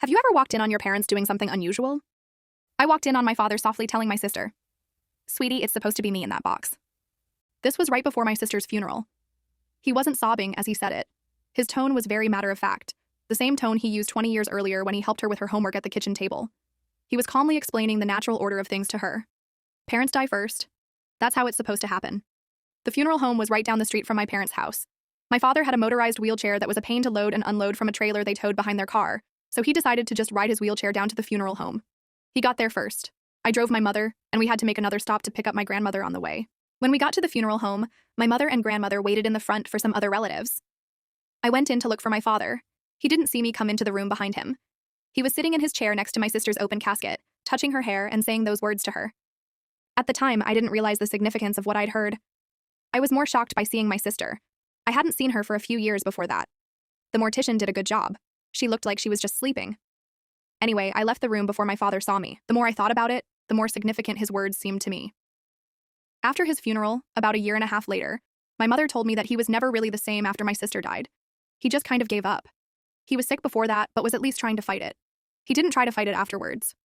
Have you ever walked in on your parents doing something unusual? I walked in on my father softly telling my sister, "Sweetie, it's supposed to be me in that box." This was right before my sister's funeral. He wasn't sobbing as he said it. His tone was very matter-of-fact, the same tone he used 20 years earlier when he helped her with her homework at the kitchen table. He was calmly explaining the natural order of things to her. Parents die first. That's how it's supposed to happen. The funeral home was right down the street from my parents' house. My father had a motorized wheelchair that was a pain to load and unload from a trailer they towed behind their car, so he decided to just ride his wheelchair down to the funeral home. He got there first. I drove my mother, and we had to make another stop to pick up my grandmother on the way. When we got to the funeral home, my mother and grandmother waited in the front for some other relatives. I went in to look for my father. He didn't see me come into the room behind him. He was sitting in his chair next to my sister's open casket, touching her hair and saying those words to her. At the time, I didn't realize the significance of what I'd heard. I was more shocked by seeing my sister. I hadn't seen her for a few years before that. The mortician did a good job. She looked like she was just sleeping. Anyway, I left the room before my father saw me. The more I thought about it, the more significant his words seemed to me. After his funeral, about a year and a half later, my mother told me that he was never really the same after my sister died. He just kind of gave up. He was sick before that, but was at least trying to fight it. He didn't try to fight it afterwards.